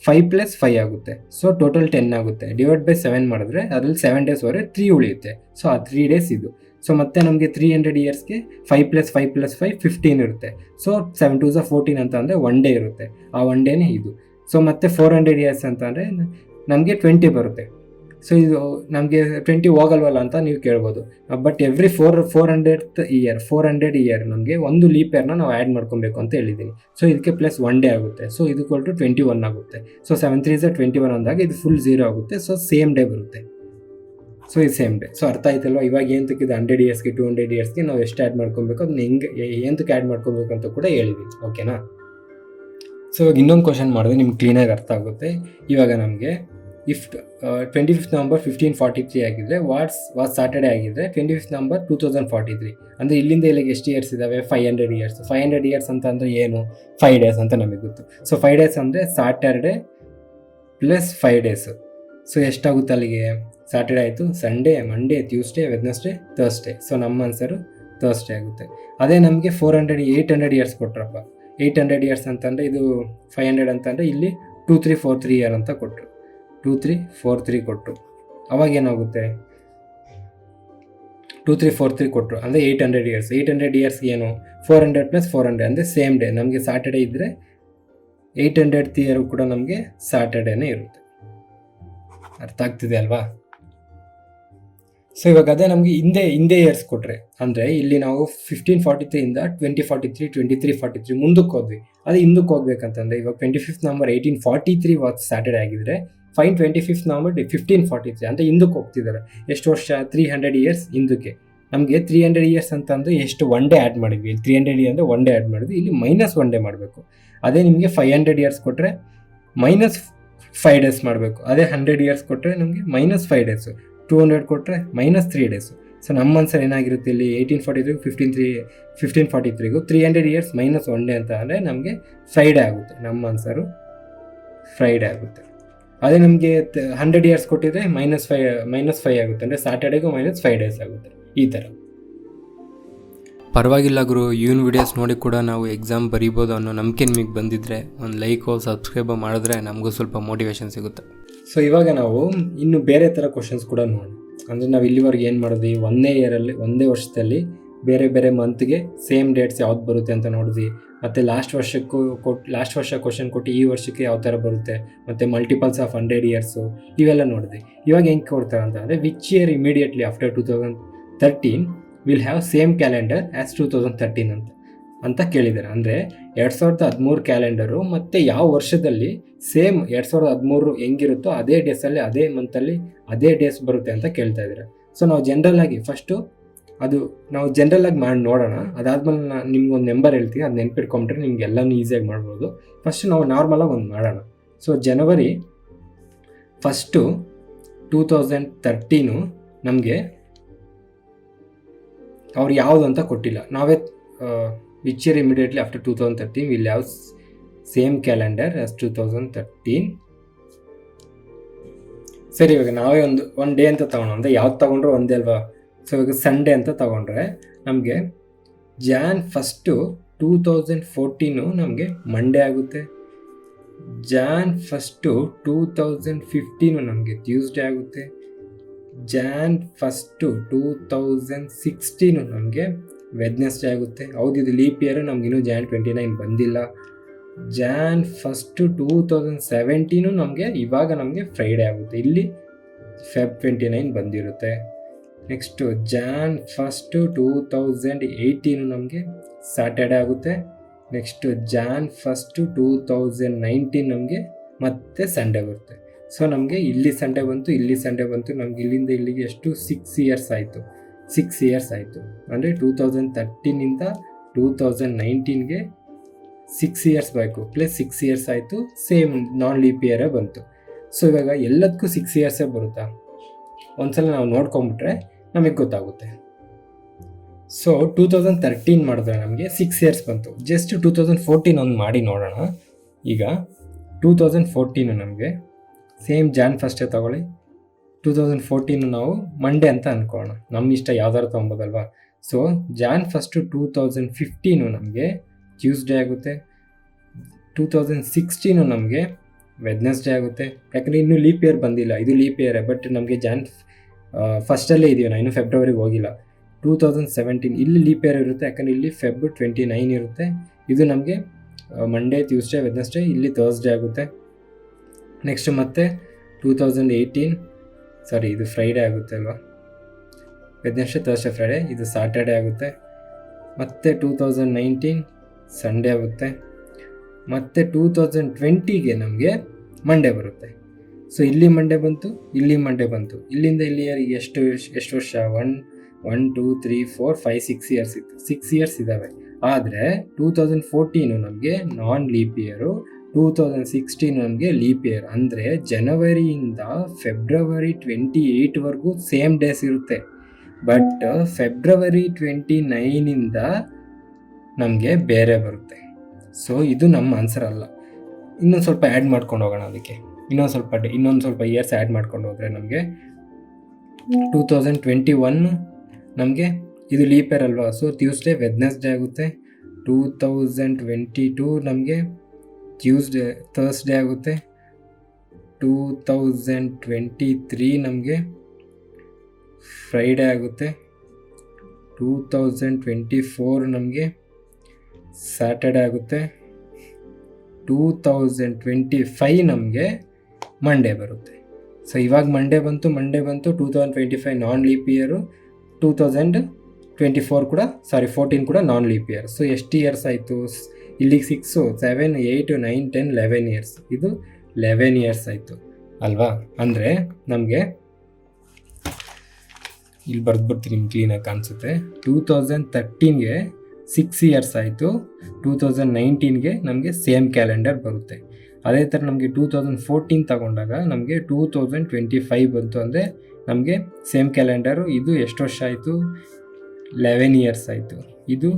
5 + 5 ಆಗುತ್ತೆ. ಸೊ ಟೋಟಲ್ 10 ಆಗುತ್ತೆ. ಡಿವೈಡ್ ಬೈ 7 ಮಾಡಿದ್ರೆ ಅದರಲ್ಲಿ 7 ಡೇಸ್ ವರೆ 3 ಉಳಿಯುತ್ತೆ. ಸೊ ಆ 3 ಡೇಸ್ ಇದು. ಸೊ ಮತ್ತೆ ನಮಗೆ 300 ಇಯರ್ಸ್ಗೆ 5 + 5 + 5 15 ಇರುತ್ತೆ. ಸೊ 7 2 14 ಅಂತ ಅಂದರೆ 1 ಡೇ ಇರುತ್ತೆ. ಆ 1 ಡೇನೇ ಇದು. ಸೊ ಮತ್ತೆ 400 ಇಯರ್ಸ್ ಅಂತ ಅಂದರೆ ನಮಗೆ 20 ಬರುತ್ತೆ. ಸೊ ಇದು ನಮಗೆ 20 ಹೋಗಲ್ವಲ್ಲ ಅಂತ ನೀವು ಕೇಳ್ಬೋದು. ಬಟ್ ಎವ್ರಿ 400 ಇಯರ್ ನಮಗೆ ಒಂದು ಲೀಪ್ ಇಯರ್ನ ನಾವು ಆ್ಯಡ್ ಮಾಡ್ಕೊಬೇಕು ಅಂತ ಹೇಳಿದ್ದೀನಿ. ಸೊ ಇದಕ್ಕೆ ಪ್ಲಸ್ 1 ಡೇ ಆಗುತ್ತೆ. ಸೊ ಇದು = 21 ಆಗುತ್ತೆ. ಸೊ 7 3 21 ಅಂದಾಗ ಇದು ಫುಲ್ 0 ಆಗುತ್ತೆ. ಸೊ ಸೇಮ್ ಡೇ ಬರುತ್ತೆ. ಸೊ ಇದು ಸೇಮ್ ಡೇ. ಸೊ ಅರ್ಥ ಆಯ್ತಲ್ವ? ಇವಾಗ ಏನಂತಕ್ಕೆ ಇದು 100 ಇಯರ್ಸ್ಗೆ 200 ಇಯರ್ಸ್ಗೆ ನಾವು ಎಷ್ಟು ಆ್ಯಡ್ ಮಾಡ್ಕೊಬೇಕು, ಅದನ್ನ ಏನಂತಕ್ಕೆ ಆ್ಯಡ್ ಮಾಡ್ಕೊಬೇಕು ಅಂತ ಕೂಡ ಹೇಳಿದ್ದೀನಿ. ಓಕೆನಾ? ಸೊ ಇವಾಗ ಇನ್ನೊಂದು ಕ್ವಶನ್ ಮಾಡಿದ್ರೆ ನಿಮ್ಗೆ ಕ್ಲೀನಾಗಿ ಅರ್ಥ ಆಗುತ್ತೆ. ಇವಾಗ ನಮಗೆ ಇಫ್ 25th ನವಂಬರ್ 1543 ಆಗಿದ್ರೆ ವಾಸ್ ಸ್ಯಾಟರ್ಡೇ ಆಗಿದ್ರೆ 25th ನವಂಬರ್ 2043 ಅಂದರೆ ಇಲ್ಲಿಂದ ಇಲ್ಲಿಗೆ ಎಷ್ಟು ಇಯರ್ಸ್ ಇದ್ದಾವೆ? 500 ಇಯರ್ಸ್. 500 ಇಯರ್ಸ್ ಅಂತ ಅಂದರೆ ಏನು? 5 ಡೇಸ್ ಅಂತ ನಮಗೆ ಗೊತ್ತು. ಸೊ 5 ಡೇಸ್ ಅಂದರೆ ಸ್ಯಾಟರ್ಡೇ ಪ್ಲಸ್ 5 ಡೇಸು. ಸೊ ಎಷ್ಟಾಗುತ್ತೆ ಅಲ್ಲಿಗೆ? ಸ್ಯಾಟರ್ಡೇ ಆಯಿತು, Sunday, Monday, Tuesday, Wednesday, Thursday. So ನಮ್ಮ ಆನ್ಸರು ಥರ್ಸ್ಡೇ ಆಗುತ್ತೆ. ಅದೇ ನಮಗೆ 800 ಇಯರ್ಸ್ ಕೊಟ್ರಪ್ಪ. 800 ಇಯರ್ಸ್ ಅಂತಂದರೆ ಇದು 500 ಅಂತಂದರೆ ಇಲ್ಲಿ 2343 ಇಯರ್ ಅಂತ ಕೊಟ್ಟರು. 2343 ಕೊಟ್ಟರು. ಅವಾಗ ಏನಾಗುತ್ತೆ? 2343 ಕೊಟ್ಟರು ಅಂದರೆ 800 ಇಯರ್ಸ್. 800 ಇಯರ್ಸ್ ಏನು? 400 + 400 ಅಂದರೆ ಸೇಮ್ ಡೇ. ನಮಗೆ ಸ್ಯಾಟರ್ಡೇ ಇದ್ದರೆ 800th ಇಯರು ಕೂಡ ನಮಗೆ ಸ್ಯಾಟರ್ಡೇನೇ ಇರುತ್ತೆ. ಅರ್ಥ ಆಗ್ತಿದೆ ಅಲ್ವಾ? ಸೊ ಇವಾಗ ಅದೇ ನಮಗೆ ಹಿಂದೆ ಇಯರ್ಸ್ ಕೊಟ್ಟರೆ ಅಂದರೆ ಇಲ್ಲಿ ನಾವು 1543ಇಂದ 2043 2343 ಮುಂದಕ್ಕೆ ಹೋದ್ವಿ. ಅದೇ ಹಿಂದಕ್ಕೆ ಹೋಗ್ಬೇಕಂತಂದರೆ ಇವಾಗ 25th ನವಂಬರ್ 1843 ವಾಸ್ ಸ್ಯಾಟರ್ಡೇ ಆಗಿದ್ರೆ ಫೈನ್ 25th ನವಂಬರ್ 1543 ಅಂತ ಹಿಂದಕ್ಕೆ ಹೋಗ್ತಿದ್ದಾರೆ. ಎಷ್ಟು ವರ್ಷ? 300 ಇಯರ್ಸ್ ಹಿಂದಕ್ಕೆ. ನಮಗೆ 300 ಇಯರ್ಸ್ ಅಂತಂದರೆ ಎಷ್ಟು? 1 ಡೇ ಆ್ಯಡ್ ಮಾಡಿದ್ವಿ. ಇಲ್ಲಿ 300 ಇಯರ್ ಅಂದರೆ 1 ಡೇ ಆ್ಯಡ್ ಮಾಡಿದ್ವಿ. ಇಲ್ಲಿ -1 ಡೇ ಮಾಡಬೇಕು. ಅದೇ ನಿಮಗೆ 500 ಇಯರ್ಸ್ ಕೊಟ್ಟರೆ -5 ಡೇಸ್ ಮಾಡಬೇಕು. ಅದೇ 100 ಇಯರ್ಸ್ ಕೊಟ್ಟರೆ ನಮಗೆ -5 ಡೇಸು. 200 ಕೊಟ್ಟರೆ -3 ಡೇಸು. ಸೊ ನಮ್ಮ ಆನ್ಸರ್ ಏನಾಗಿರುತ್ತೆ ಇಲ್ಲಿ? 1843 1543ಗೂ 300 ಇಯರ್ಸ್ -1 ಡೇ ಅಂತ ಅಂದರೆ ನಮಗೆ ಫ್ರೈಡೇ ಆಗುತ್ತೆ. ನಮ್ಮ ಆನ್ಸರು ಫ್ರೈಡೇ ಆಗುತ್ತೆ. ಅದೇ ನಮಗೆ 100 ಇಯರ್ಸ್ ಕೊಟ್ಟಿದ್ರೆ -5 ಆಗುತ್ತೆ. ಅಂದರೆ ಸ್ಯಾಟರ್ಡೇಗೂ -5 ಡೇಸ್ ಆಗುತ್ತೆ. ಈ ಥರ. ಪರವಾಗಿಲ್ಲ ಗುರು, ಇವನ್ ವಿಡಿಯೋಸ್ ನೋಡಿ ಕೂಡ ನಾವು ಎಕ್ಸಾಮ್ ಬರೀಬೋದು ಅನ್ನೋ ನಂಬಿಕೆ ನಿಮಗೆ ಬಂದಿದ್ದರೆ ಒಂದು ಲೈಕೋ ಸಬ್ಸ್ಕ್ರೈಬೋ ಮಾಡಿದ್ರೆ ನಮಗೂ ಸ್ವಲ್ಪ ಮೋಟಿವೇಶನ್ ಸಿಗುತ್ತೆ. ಸೊ ಇವಾಗ ನಾವು ಇನ್ನು ಬೇರೆ ಥರ ಕ್ವಶನ್ಸ್ ಕೂಡ ನೋಡೋಣ. ಅಂದರೆ ನಾವು ಇಲ್ಲಿವರೆಗೆ ಏನು ಮಾಡಿದ್ವಿ? ಒಂದೇ ವರ್ಷದಲ್ಲಿ ಬೇರೆ ಮಂತ್ಗೆ ಸೇಮ್ ಡೇಟ್ಸ್ ಯಾವ್ದು ಬರುತ್ತೆ ಅಂತ ನೋಡಿದ್ವಿ. ಮತ್ತು ಲಾಸ್ಟ್ ವರ್ಷ ಕ್ವಶನ್ ಕೊಟ್ಟು ಈ ವರ್ಷಕ್ಕೆ ಯಾವ ಥರ ಬರುತ್ತೆ, ಮತ್ತು ಮಲ್ಟಿಪಲ್ಸ್ ಆಫ್ 100 ಇಯರ್ಸು ಇವೆಲ್ಲ ನೋಡಿದ್ವಿ. ಇವಾಗ ಹೆಂಗೆ ಕೊಡ್ತಾರೆ ಅಂತ ಅಂದರೆ which year immediately after 2013 will have same calendar as 2013 ಅಂತ ಕೇಳಿದ್ದಾರೆ. ಅಂದರೆ 2013 ಕ್ಯಾಲೆಂಡರು ಮತ್ತು ಯಾವ ವರ್ಷದಲ್ಲಿ ಸೇಮ್ 2013 ಹೆಂಗಿರುತ್ತೋ ಅದೇ ಡೇಸಲ್ಲಿ ಅದೇ ಮಂತಲ್ಲಿ ಅದೇ ಡೇಸ್ ಬರುತ್ತೆ ಅಂತ ಕೇಳ್ತಾ ಇದ್ದಾರೆ. ಸೊ ನಾವು ಜನರಲ್ಲಾಗಿ ಮಾಡಿ ನೋಡೋಣ. ಅದಾದ್ಮೇಲೆ ನಾನು ನಿಮ್ಗೊಂದು ನಂಬರ್ ಹೇಳ್ತೀನಿ, ಅದು ನೆನ್ಪಿಟ್ಕೊಂಡ್ರೆ ನಿಮ್ಗೆ ಎಲ್ಲನೂ ಈಸಿಯಾಗಿ ಮಾಡ್ಬೋದು. ಫಸ್ಟ್ ನಾವು ನಾರ್ಮಲಾಗಿ ಒಂದು ಮಾಡೋಣ. ಸೊ ಜನವರಿ 1 2013 ನಮಗೆ ಅವ್ರು ಯಾವುದು ಅಂತ ಕೊಟ್ಟಿಲ್ಲ. ನಾವೇ which year immediately after 2013 will have same calendar as 2013. ಸರಿ, ಇವಾಗ ನಾವೇ ಒಂದು ಡೇ ಅಂತ ತಗೊಳ್ಳೋಣ. ಅಂದರೆ ಯಾವ್ದು ತೊಗೊಂಡ್ರೆ ಒಂದೇ ಅಲ್ವಾ? ಸೊ ಇವಾಗ ಸಂಡೇ ಅಂತ ತೊಗೊಂಡ್ರೆ ನಮಗೆ Jan 1 2014 ನಮಗೆ ಮಂಡೇ ಆಗುತ್ತೆ. ಜಾನ್ ಫಸ್ಟು 2015 ನಮಗೆ ಟ್ಯೂಸ್ಡೇ ಆಗುತ್ತೆ. ಜಾನ್ ಫಸ್ಟು 2016 ನಮಗೆ ವೆಡ್ನೆಸ್ಡೇ ಆಗುತ್ತೆ. ಹೌದು, ಇದು ಲೀಪ್ ಇಯರ್, ನಮಗಿನ್ನೂ ಜಾನ್ 29 ಬಂದಿಲ್ಲ. ಜಾನ್ ಫಸ್ಟು 2017 ನಮಗೆ ಇವಾಗ ನಮಗೆ ಫ್ರೈಡೇ ಆಗುತ್ತೆ. ಇಲ್ಲಿ ಫೆಬ್ 29 ಬಂದಿರುತ್ತೆ. ನೆಕ್ಸ್ಟು ಜಾನ್ ಫಸ್ಟು 2018 ನಮಗೆ ಸ್ಯಾಟರ್ಡೇ ಆಗುತ್ತೆ. ನೆಕ್ಸ್ಟು ಜಾನ್ ಫಸ್ಟು 2019 ನಮಗೆ ಮತ್ತೆ ಸಂಡೇ ಬರುತ್ತೆ. ಸೊ ನಮಗೆ ಇಲ್ಲಿ ಸಂಡೇ ಬಂತು, ಇಲ್ಲಿ ಸಂಡೇ ಬಂತು. ನಮ್ಗೆ ಇಲ್ಲಿಂದ ಇಲ್ಲಿಗೆ ಎಷ್ಟು 6 ಇಯರ್ಸ್ ಆಯಿತು. 6 ಇಯರ್ಸ್ ಆಯಿತು ಅಂದರೆ 2013ಇಂದ 2019ಗೆ 6 ಇಯರ್ಸ್ ಬೇಕು. ಪ್ಲಸ್ 6 ಇಯರ್ಸ್ ಆಯಿತು, ಸೇಮ್ ನಾನ್ ಲೀಪ್ ಇಯರೇ ಬಂತು. ಸೊ ಇವಾಗ ಎಲ್ಲದಕ್ಕೂ 6 ಇಯರ್ಸೇ ಬರುತ್ತಾ? ಒಂದ್ಸಲ ನಾವು ನೋಡ್ಕೊಂಬಿಟ್ರೆ ನಮಗೆ ಗೊತ್ತಾಗುತ್ತೆ. ಸೊ 2013 ಮಾಡಿದ್ರೆ ನಮಗೆ 6 ಇಯರ್ಸ್ ಬಂತು. ಜಸ್ಟ್ 2014 ಒಂದು ಮಾಡಿ ನೋಡೋಣ. ಈಗ 2014 ನಮಗೆ ಸೇಮ್ ಜಾನ್ ಫಸ್ಟೇ ತಗೊಳ್ಳಿ. 2014 ನಾವು ಮಂಡೇ ಅಂತ ಅಂದ್ಕೊಳ್ಳೋಣ, ನಮ್ಮ ಇಷ್ಟ ಯಾವ್ದಾರು ತೊಗೊಬೋದಲ್ವಾ. ಸೊ ಜಾನ್ ಫಸ್ಟು 2015 ನಮಗೆ ಟ್ಯೂಸ್ಡೇ ಆಗುತ್ತೆ. 2016 ನಮಗೆ ವೆಡ್ನೆಸ್ಡೇ ಆಗುತ್ತೆ. ಯಾಕಂದರೆ ಇನ್ನೂ ಲೀಪ್ ಇಯರ್ ಬಂದಿಲ್ಲ, ಇದು ಲೀಪ್ ಇಯರೇ, ಬಟ್ ನಮಗೆ ಜಾನ್ ಫಸ್ಟಲ್ಲೇ ಇದೆಯೋ, ಇನ್ನೂ ಫೆಬ್ರವರಿಗೆ ಹೋಗಿಲ್ಲ. 2017 ಇಲ್ಲಿ ಲೀಪ್ ಇಯರ್ ಇರುತ್ತೆ, ಯಾಕಂದರೆ ಇಲ್ಲಿ ಫೆಬ್ 29 ಇರುತ್ತೆ. ಇದು ನಮಗೆ ಮಂಡೇ, ಟ್ಯೂಸ್ಡೇ, ವೆಡ್ನೆಸ್ಡೇ, ಇಲ್ಲಿ ಥರ್ಸ್ಡೇ ಆಗುತ್ತೆ. ನೆಕ್ಸ್ಟ್ ಮತ್ತೆ 2018 ಇದು ಫ್ರೈಡೇ ಆಗುತ್ತೆ ಅಲ್ವಾ, ವೆಡ್ನೆಸ್ಡೇ, ಥರ್ಸ್ಡೇ, ಫ್ರೈಡೇ, ಇದು ಸ್ಯಾಟರ್ಡೇ ಆಗುತ್ತೆ. ಮತ್ತು 2019 ಸಂಡೇ ಆಗುತ್ತೆ. ಮತ್ತು 2020ಗೆ ನಮಗೆ ಮಂಡೇ ಬರುತ್ತೆ. ಸೊ ಇಲ್ಲಿ ಮಂಡೇ ಬಂತು, ಇಲ್ಲಿ ಮಂಡೇ ಬಂತು. ಇಲ್ಲಿಂದ ಇಲ್ಲಿವರೆಗೆ ಎಷ್ಟು ವರ್ಷ? 1 2 3 4 5 6 ಇಯರ್ಸ್ ಇತ್ತು. 6 ಇಯರ್ಸ್ ಇದ್ದಾವೆ. ಆದರೆ 2014 ನಮಗೆ ನಾನ್ ಲೀಪ್ ಇಯರು, 2016 ನಮಗೆ ಲೀಪ್ ಇಯರ್. ಅಂದರೆ ಜನವರಿಯಿಂದ ಫೆಬ್ರವರಿ 28ವರೆಗೂ ಸೇಮ್ ಡೇಸ್ ಇರುತ್ತೆ. ಬಟ್ ಫೆಬ್ರವರಿ 29ಇಂದ ನಮಗೆ ಬೇರೆ ಬರುತ್ತೆ. ಸೊ ಇದು ನಮ್ಮ ಆನ್ಸರ್ ಅಲ್ಲ. ಇನ್ನೊಂದು ಸ್ವಲ್ಪ ಆ್ಯಡ್ ಮಾಡ್ಕೊಂಡು ಹೋಗೋಣ. ಅದಕ್ಕೆ ಇನ್ನೊಂದು ಸ್ವಲ್ಪ ಇಯರ್ಸ್ ಆ್ಯಡ್ ಮಾಡ್ಕೊಂಡು ಹೋದರೆ ನಮಗೆ 2021 ನಮಗೆ ಇದು ಲೀಪ್ ಇಯರ್ ಅಲ್ವಾ. ಸೊ ಟ್ಯೂಸ್ಡೇ, ವೆಡ್ನೆಸ್ಡೇ ಆಗುತ್ತೆ. 2022 ನಮಗೆ ಟ್ಯೂಸ್ಡೇ, ಥರ್ಸ್ಡೇ ಆಗುತ್ತೆ. 2023 ನಮಗೆ ಫ್ರೈಡೇ ಆಗುತ್ತೆ. 2024 ನಮಗೆ ಸ್ಯಾಟರ್ಡೇ ಆಗುತ್ತೆ. 2025 ನಮಗೆ ಮಂಡೇ ಬರುತ್ತೆ. ಸೊ ಇವಾಗ ಮಂಡೇ ಬಂತು. 2025 ನಾನ್ ಲೀಪ್ ಇಯರು, 2024 ಕೂಡ 14 ಕೂಡ ನಾನ್ ಲೀಪ್ ಇಯರ್. ಸೊ ಎಷ್ಟು ಇಯರ್ಸ್ ಆಯಿತು? ಇಲ್ಲಿಗೆ 6, 7, 8, 9, 10, 11 ಇಯರ್ಸ್. ಇದು 11 ಇಯರ್ಸ್ ಆಯಿತು ಅಲ್ವಾ. ಅಂದರೆ ನಮಗೆ ಇಲ್ಲಿ ಬರ್ದ್ಬಿಡ್ತೀನಿ, ನಿಮ್ಗೆ ಕ್ಲೀನಾಗಿ ಕಾಣಿಸುತ್ತೆ. 2013ಗೆ 6 ಇಯರ್ಸ್ ಆಯಿತು. 2019ಗೆ ನಮಗೆ ಸೇಮ್ ಕ್ಯಾಲೆಂಡರ್ ಬರುತ್ತೆ. ಅದೇ ಥರ ನಮಗೆ 2014 ತಗೊಂಡಾಗ ನಮಗೆ 2025 ಬಂತು. ಅಂದರೆ ನಮಗೆ ಸೇಮ್ ಕ್ಯಾಲೆಂಡರು. ಇದು ಎಷ್ಟು ವರ್ಷ ಆಯಿತು? 11 ಇಯರ್ಸ್ ಆಯಿತು. ಇದು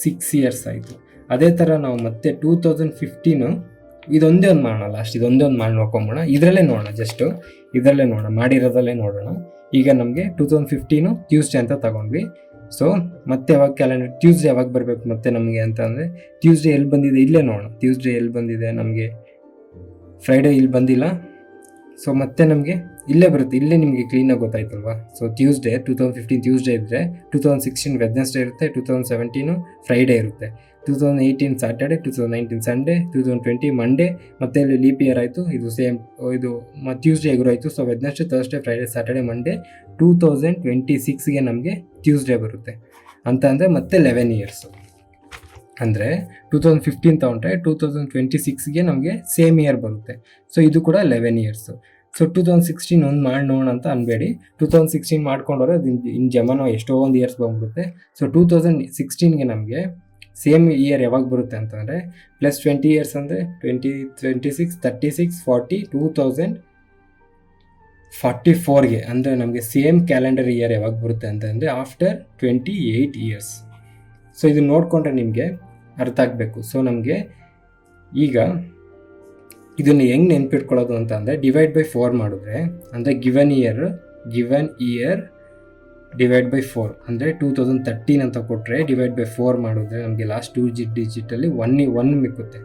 6 ಇಯರ್ಸ್ ಆಯಿತು. ಅದೇ ಥರ ನಾವು ಮತ್ತೆ 2015 ಇದೊಂದೇ ಒಂದು ಮಾಡೋಣ, ಲಾಸ್ಟ್ ಇದೊಂದೇ ಒಂದು ಮಾಡಿ ನೋಡ್ಕೊಂಬೋಣ. ಇದರಲ್ಲೇ ನೋಡೋಣ, ಜಸ್ಟು ಇದರಲ್ಲೇ ನೋಡೋಣ, ಮಾಡಿರೋದಲ್ಲೇ ನೋಡೋಣ. ಈಗ ನಮಗೆ 2015 ಟ್ಯೂಸ್ಡೇ ಅಂತ ತಗೊಂಡ್ವಿ. ಸೊ ಮತ್ತೆ ಯಾವಾಗ ಕ್ಯಾಲೆಂಡರ್ ಟ್ಯೂಸ್ಡೇ ಯಾವಾಗ ಬರಬೇಕು ಮತ್ತೆ ನಮಗೆ ಅಂತ ಅಂದರೆ, ಟ್ಯೂಸ್ಡೇ ಎಲ್ಲಿ ಬಂದಿದೆ ಇಲ್ಲೇ ನೋಡೋಣ. ಟ್ಯೂಸ್ಡೇ ಎಲ್ಲಿ ಬಂದಿದೆ ನಮಗೆ? ಫ್ರೈಡೇ ಇಲ್ಲಿ ಬಂದಿಲ್ಲ. ಸೊ ಮತ್ತೆ ನಮಗೆ ಇಲ್ಲೇ ಬರುತ್ತೆ, ಇಲ್ಲೇ ನಿಮಗೆ ಕ್ಲೀನಾಗಿ ಗೊತ್ತಾಯ್ತಲ್ವಾ. ಸೊ ಟ್ಯೂಸ್ಡೇ 2015 ಟ್ಯೂಸ್ಡೇ ಇದ್ದರೆ 2016 ವೆಡ್ನೆಸ್ಡೇ ಇರುತ್ತೆ, 2017 ಫ್ರೈಡೇ ಇರುತ್ತೆ, 2018 ಸ್ಯಾಟರ್ಡೇ, 2019 ಸಂಡೇ, 2020 ಮಂಡೇ, ಮತ್ತೆ ಇಲ್ಲಿ ಲೀಪ್ ಇಯರ್ ಆಯಿತು. ಇದು ಸೇಮ್, ಇದು ಟ್ಯೂಸ್ಡೇ ಎಗುರು ಆಯಿತು. So Wednesday, Thursday, Friday, Saturday, Monday. 2026ಗೆ ನಮಗೆ ಟ್ಯೂಸ್ಡೇ ಬರುತ್ತೆ ಅಂತ ಅಂದರೆ ಮತ್ತೆ 11 ಇಯರ್ಸು. ಅಂದರೆ 2015 ತಗೊಂಡ್ರೆ 2026ಗೆ ನಮಗೆ ಸೇಮ್ ಇಯರ್ ಬರುತ್ತೆ. ಸೊ ಇದು ಕೂಡ 11 ಇಯರ್ಸು. ಸೊ 2016 ಒಂದು ಮಾಡಿ ನೋಡೋಣ ಅಂತ ಅನ್ಬೇಡಿ. 2016 ಮಾಡ್ಕೊಂಡವ್ರೆ ಅದು ಇನ್ನು ಜಮಾನೋ ಎಷ್ಟೋ ಒಂದು ಇಯರ್ಸ್ ಬಂದ್ಬಿಡುತ್ತೆ. ಸೊ 2016ಗೆ ನಮಗೆ ಸೇಮ್ ಇಯರ್ ಯಾವಾಗ ಬರುತ್ತೆ ಅಂತಂದರೆ ಪ್ಲಸ್ 20 ಇಯರ್ಸ್ ಅಂದರೆ 20, 26, 36, 40, 2044ಗೆ ಅಂದರೆ ನಮಗೆ ಸೇಮ್ ಕ್ಯಾಲೆಂಡರ್ ಇಯರ್ ಯಾವಾಗ ಬರುತ್ತೆ ಅಂತಂದರೆ ಆಫ್ಟರ್ 28 ಇಯರ್ಸ್. ಸೊ ಇದು ನೋಡಿಕೊಂಡ್ರೆ ನಿಮಗೆ ಅರ್ಥ ಆಗಬೇಕು. ಸೊ ನಮಗೆ ಈಗ ಇದನ್ನು ಹೆಂಗೆ ನೆನ್ಪಿಟ್ಕೊಳ್ಳೋದು ಅಂತ ಅಂದರೆ ಡಿವೈಡ್ ಬೈ 4 ಮಾಡಿದ್ರೆ, ಅಂದರೆ ಗಿವನ್ ಇಯರ್ ಡಿವೈಡ್ ಬೈ 4 ಅಂದರೆ 2013 ಅಂತ ಕೊಟ್ಟರೆ ಡಿವೈಡ್ ಬೈ 4 ಮಾಡಿದ್ರೆ ನಮಗೆ ಲಾಸ್ಟ್ 2 ಡಿಜಿಟಲ್ಲಿ 1 ಮಿಕ್ಕುತ್ತೆ.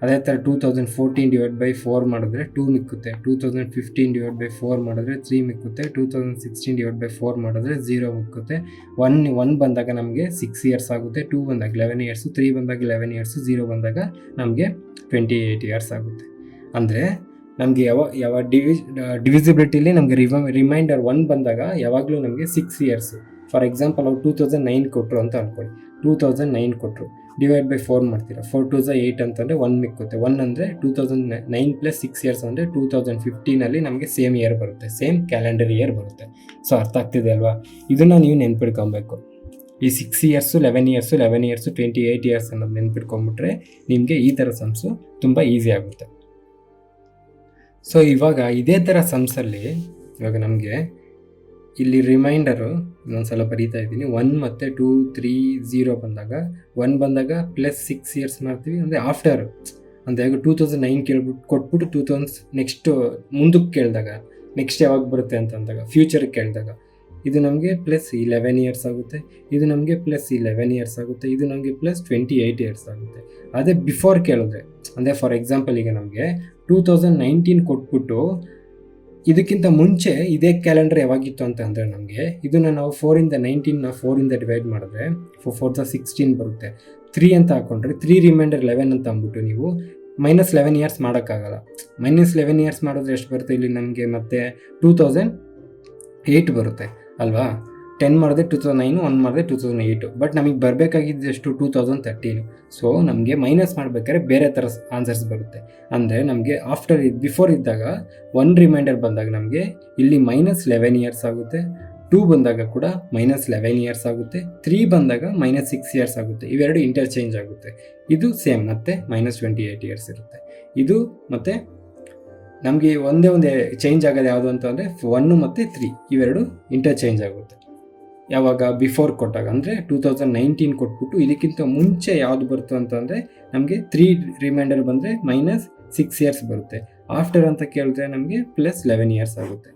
ಅದೇ ಥರ 2014/4 ಮಾಡಿದ್ರೆ 2 ಮಿಕ್ಕುತ್ತೆ. 2015/4 ಮಾಡಿದ್ರೆ 3 ಮಿಕ್ಕುತ್ತೆ. 2016/4 ಮಾಡಿದ್ರೆ 0 ಮಿಕ್ಕುತ್ತೆ. 1 ಬಂದಾಗ ನಮಗೆ 6 ಇಯರ್ಸ್ ಆಗುತ್ತೆ. 2 ಬಂದಾಗ 11 ಇಯರ್ಸು, 3 ಬಂದಾಗ 11 ಇಯರ್ಸು, 0 ಬಂದಾಗ ನಮಗೆ 28 ಇಯರ್ಸ್ ಆಗುತ್ತೆ. ಅಂದರೆ ನಮಗೆ ಯಾವ ಡಿವಿಸಿಬಿಲಿಟಿಲಿ ನಮಗೆ ರಿಮೈಂಡರ್ 1 ಬಂದಾಗ ಯಾವಾಗಲೂ ನಮಗೆ 6 ಇಯರ್ಸು. ಫಾರ್ ಎಕ್ಸಾಂಪಲ್ ಅವ್ರು 2009 ಕೊಟ್ಟರು ಅಂತ ಅಂದ್ಕೊಳ್ಳಿ. 2009 ಕೊಟ್ಟರು, /4 ಮಾಡ್ತೀರಾ. 4 2 8 ಅಂತಂದರೆ 1 ಮಿಕ್ಕುತ್ತೆ. 1 ಅಂದರೆ 2009 + 6 ಇಯರ್ಸ್ ಅಂದರೆ 2015 ನಮಗೆ ಸೇಮ್ ಇಯರ್ ಬರುತ್ತೆ, ಸೇಮ್ ಕ್ಯಾಲೆಂಡರ್ ಇಯರ್ ಬರುತ್ತೆ. ಸೊ ಅರ್ಥ ಆಗ್ತಿದೆ ಅಲ್ವಾ? ಇದನ್ನು ನೀವು ನೆನ್ಪಿಡ್ಕೊಬೇಕು. ಈ 6 ಇಯರ್ಸು, 11 ಇಯರ್ಸು, 11 ಇಯರ್ಸು, 28 ಇಯರ್ಸ್ ಅನ್ನೋದು ನೆನ್ಪಿಡ್ಕೊಂಬಿಟ್ರೆ ನಿಮಗೆ ಈ ಥರ ಸಮ್ಸು ತುಂಬ ಈಸಿ ಆಗುತ್ತೆ. ಸೊ ಇವಾಗ ಇದೇ ಥರ ಸಮ್ಸಲ್ಲಿ ಇವಾಗ ನಮಗೆ ಇಲ್ಲಿ ರಿಮೈಂಡರು ಇನ್ನೊಂದ್ಸಲ ಬರೀತಾ ಇದ್ದೀನಿ. 1 ಮತ್ತು 2 3 0 ಬಂದಾಗ 1 ಬಂದಾಗ +6 ಇಯರ್ಸ್ ಮಾಡ್ತೀವಿ, ಅಂದರೆ ಆಫ್ಟರ್ ಅಂದರೆ ಈಗ 2009 ಕೊಟ್ಬಿಟ್ಟು 2000 ನೆಕ್ಸ್ಟ್ ಮುಂದಕ್ಕೆ ಕೇಳಿದಾಗ ನೆಕ್ಸ್ಟ್ ಯಾವಾಗ ಬರುತ್ತೆ ಅಂತಂದಾಗ ಫ್ಯೂಚರ್ಗೆ ಕೇಳಿದಾಗ ಇದು ನಮಗೆ +11 ಇಯರ್ಸ್ ಆಗುತ್ತೆ, ಇದು ನಮಗೆ +11 ಇಯರ್ಸ್ ಆಗುತ್ತೆ, ಇದು ನಮಗೆ +28 ಇಯರ್ಸ್ ಆಗುತ್ತೆ. ಅದೇ ಬಿಫೋರ್ ಕೇಳಿದ್ರೆ ಅಂದರೆ ಫಾರ್ ಎಕ್ಸಾಂಪಲ್ ಈಗ ನಮಗೆ 2019 ಕೊಟ್ಬಿಟ್ಟು ಇದಕ್ಕಿಂತ ಮುಂಚೆ ಇದೇ ಕ್ಯಾಲೆಂಡರ್ ಯಾವಾಗಿತ್ತು ಅಂತ ಅಂದರೆ ನಮಗೆ ಇದನ್ನು ನಾವು 4 ಡಿವೈಡ್ ಮಾಡಿದ್ರೆ 4 16 ಬರುತ್ತೆ. 3 ಅಂತ ಹಾಕೊಂಡ್ರೆ 3 ರಿಮೈಂಡರ್ 11 ಅಂತ ಅಂದ್ಬಿಟ್ಟು ನೀವು -11 ಇಯರ್ಸ್ ಮಾಡೋಕ್ಕಾಗಲ್ಲ. -11 ಇಯರ್ಸ್ ಮಾಡಿದ್ರೆ ಎಷ್ಟು ಬರುತ್ತೆ ಇಲ್ಲಿ ನಮಗೆ ಮತ್ತೆ 2008 ಬರುತ್ತೆ ಅಲ್ವಾ? 10 ಮಾಡಿದ್ರೆ 2009, 1 ಮಾಡಿದ್ರೆ 2008. ಬಟ್ ನಮಗೆ ಬರಬೇಕಾಗಿದ್ದು ಎಷ್ಟು 2013. ಸೊ ನಮಗೆ ಮೈನಸ್ ಮಾಡಬೇಕಾದ್ರೆ ಬೇರೆ ಥರ ಆನ್ಸರ್ಸ್ ಬರುತ್ತೆ. ಅಂದರೆ ನಮಗೆ ಬಿಫೋರ್ ಇದ್ದಾಗ 1 ರಿಮೈಂಡರ್ ಬಂದಾಗ ನಮಗೆ ಇಲ್ಲಿ -11 ಇಯರ್ಸ್ ಆಗುತ್ತೆ, 2 ಬಂದಾಗ ಕೂಡ -11 ಇಯರ್ಸ್ ಆಗುತ್ತೆ, 3 ಬಂದಾಗ -6 ಇಯರ್ಸ್ ಆಗುತ್ತೆ. ಇವೆರಡು ಇಂಟರ್ಚೇಂಜ್ ಆಗುತ್ತೆ. ಇದು ಸೇಮ್ ಮತ್ತೆ -28 ಇಯರ್ಸ್ ಇರುತ್ತೆ. ಇದು ಮತ್ತು ನಮಗೆ ಒಂದೇ ಚೇಂಜ್ ಆಗೋದು ಯಾವುದು ಅಂತಂದರೆ 1 ಮತ್ತು 3 ಇವೆರಡು ಇಂಟರ್ಚೇಂಜ್ ಆಗುತ್ತೆ. ಯಾವಾಗ ಬಿಫೋರ್ ಕೊಟ್ಟಾಗ ಅಂದರೆ 2019 ಕೊಟ್ಬಿಟ್ಟು ಇದಕ್ಕಿಂತ ಮುಂಚೆ ಯಾವುದು ಬರುತ್ತೆ ಅಂತಂದರೆ ನಮಗೆ 3 ರಿಮೈಂಡರ್ ಬಂದರೆ -6 ಇಯರ್ಸ್ ಬರುತ್ತೆ. ಆಫ್ಟರ್ ಅಂತ ಕೇಳಿದ್ರೆ ನಮಗೆ +11 ಇಯರ್ಸ್ ಆಗುತ್ತೆ.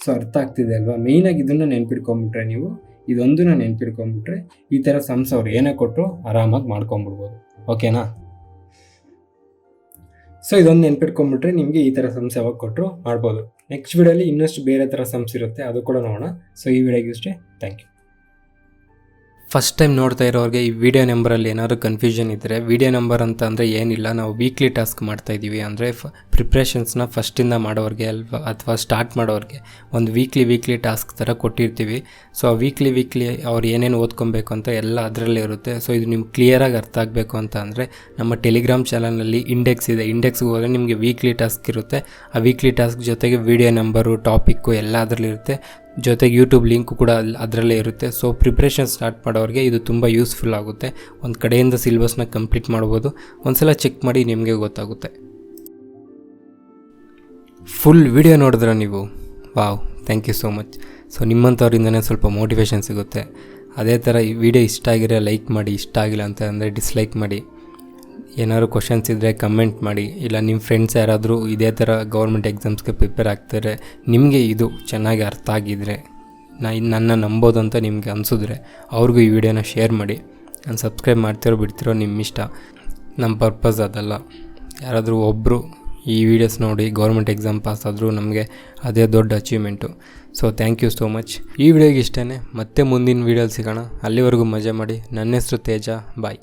ಸೊ ಅರ್ಥ ಆಗ್ತಿದೆ ಅಲ್ವಾ? ಮೇಯ್ನಾಗಿ ಇದನ್ನು ನೆನ್ಪಿಟ್ಕೊಂಬಿಟ್ರೆ ನೀವು ಇದೊಂದನ್ನು ನೆನ್ಪಿಟ್ಕೊಂಬಿಟ್ರೆ ಈ ಥರ ಸಮ್ಸ್ ಅವ್ರು ಏನೇ ಕೊಟ್ಟರು ಆರಾಮಾಗಿ ಮಾಡ್ಕೊಂಬಿಡ್ಬೋದು. ಓಕೆನಾ? ಸೊ ಇದೊಂದು ನೆನ್ಪಿಟ್ಕೊಂಬಿಟ್ರೆ ನಿಮಗೆ ಈ ಥರ ಸಮ್ಸ್ ಯಾವಾಗ ಕೊಟ್ಟರು ಮಾಡ್ಬೋದು. ನೆಕ್ಸ್ಟ್ ವಿಡಿಯೋಲಿ ಇನ್ನಷ್ಟು ಬೇರೆ ಥರ ಸಮ್ಸ್ ಇರುತ್ತೆ, ಅದು ಕೂಡ ನೋಡೋಣ. ಸೊ ಈ ವಿಡಿಯೋಗೆ ಇಷ್ಟೇ. Thank you. ಫಸ್ಟ್ ಟೈಮ್ ನೋಡ್ತಾ ಇರೋರಿಗೆ ಈ ವಿಡಿಯೋ ನಂಬರಲ್ಲಿ ಏನಾದರೂ ಕನ್ಫ್ಯೂಷನ್ ಇದ್ದರೆ, ವಿಡಿಯೋ ನಂಬರ್ ಅಂತ ಅಂದರೆ ಏನಿಲ್ಲ, ನಾವು ವೀಕ್ಲಿ ಟಾಸ್ಕ್ ಮಾಡ್ತಾಯಿದ್ದೀವಿ. ಅಂದರೆ ಪ್ರಿಪ್ರೇಷನ್ಸ್ನ ಫಸ್ಟಿಂದ ಮಾಡೋರಿಗೆ ಅಥವಾ ಸ್ಟಾರ್ಟ್ ಮಾಡೋರಿಗೆ ಒಂದು ವೀಕ್ಲಿ ಟಾಸ್ಕ್ ಥರ ಕೊಟ್ಟಿರ್ತೀವಿ. ಸೊ ಆ ವೀಕ್ಲಿ ಅವ್ರು ಏನೇನು ಓದ್ಕೊಬೇಕು ಅಂತ ಎಲ್ಲ ಅದರಲ್ಲೇ ಇರುತ್ತೆ. ಸೊ ಇದು ನಿಮ್ಗೆ ಕ್ಲಿಯರಾಗಿ ಅರ್ಥ ಆಗಬೇಕು ಅಂತ ಅಂದರೆ ನಮ್ಮ ಟೆಲಿಗ್ರಾಮ್ ಚಾನಲ್ನಲ್ಲಿ ಇಂಡೆಕ್ಸ್ ಇದೆ. ಇಂಡೆಕ್ಸ್ಗೆ ಹೋದರೆ ನಿಮಗೆ ವೀಕ್ಲಿ ಟಾಸ್ಕ್ ಇರುತ್ತೆ. ಆ ವೀಕ್ಲಿ ಟಾಸ್ಕ್ ಜೊತೆಗೆ ವಿಡಿಯೋ ನಂಬರು, ಟಾಪಿಕ್ಕು ಎಲ್ಲ ಅದರಲ್ಲಿರುತ್ತೆ. ಜೊತೆಗೆ ಯೂಟ್ಯೂಬ್ ಲಿಂಕು ಕೂಡ ಅದರಲ್ಲೇ ಇರುತ್ತೆ. ಸೊ ಪ್ರಿಪ್ರೇಷನ್ ಸ್ಟಾರ್ಟ್ ಮಾಡೋರಿಗೆ ಇದು ತುಂಬ ಯೂಸ್ಫುಲ್ ಆಗುತ್ತೆ. ಒಂದು ಕಡೆಯಿಂದ ಸಿಲೆಬಸ್ನ ಕಂಪ್ಲೀಟ್ ಮಾಡ್ಬೋದು. ಒಂದ್ಸಲ ಚೆಕ್ ಮಾಡಿ ನಿಮಗೆ ಗೊತ್ತಾಗುತ್ತೆ. ಫುಲ್ ವಿಡಿಯೋ ನೋಡಿದ್ರೆ ನೀವು, wow, thank you so much. So ನಿಮ್ಮಂಥವ್ರಿಂದನೇ ಸ್ವಲ್ಪ ಮೋಟಿವೇಶನ್ ಸಿಗುತ್ತೆ. ಅದೇ ಥರ ಈ ವಿಡಿಯೋ ಇಷ್ಟ ಆಗಿರೋ ಲೈಕ್ ಮಾಡಿ, ಇಷ್ಟ ಆಗಿಲ್ಲ ಅಂತ ಅಂದರೆ ಡಿಸ್ಲೈಕ್ ಮಾಡಿ. ಏನಾದ್ರು ಕ್ವಶನ್ಸ್ ಇದ್ದರೆ ಕಮೆಂಟ್ ಮಾಡಿ. ಇಲ್ಲ ನಿಮ್ಮ ಫ್ರೆಂಡ್ಸ್ ಯಾರಾದರೂ ಇದೇ ಥರ ಗೌರ್ಮೆಂಟ್ ಎಕ್ಸಾಮ್ಸ್ಗೆ ಪ್ರಿಪೇರ್ ಆಗ್ತಾರೆ, ನಿಮಗೆ ಇದು ಚೆನ್ನಾಗಿ ಅರ್ಥ ಆಗಿದ್ದರೆ, ನನ್ನ ನಂಬೋದು ಅಂತ ನಿಮಗೆ ಅನಿಸಿದ್ರೆ ಅವ್ರಿಗೂ ಈ ವಿಡಿಯೋನ ಶೇರ್ ಮಾಡಿ. ನಾನು ಸಬ್ಸ್ಕ್ರೈಬ್ ಮಾಡ್ತಿರೋ ಬಿಡ್ತಿರೋ ನಿಮ್ಮ ಇಷ್ಟ. ನಮ್ಮ ಪರ್ಪಸ್ ಅದಲ್ಲ. ಯಾರಾದರೂ ಒಬ್ಬರು ಈ ವಿಡಿಯೋಸ್ ನೋಡಿ ಗೌರ್ಮೆಂಟ್ ಎಕ್ಸಾಮ್ ಪಾಸ್ ಆದರೂ ನಮಗೆ ಅದೇ ದೊಡ್ಡ achievement. So thank you so much. ಈ ವಿಡಿಯೋಗೆ ಇಷ್ಟೇ. ಮತ್ತೆ ಮುಂದಿನ ವೀಡಿಯೋಲಿ ಸಿಗೋಣ. ಅಲ್ಲಿವರೆಗೂ ಮಜಾ ಮಾಡಿ. ನನ್ನ ಹೆಸರು ತೇಜ. ಬಾಯ್.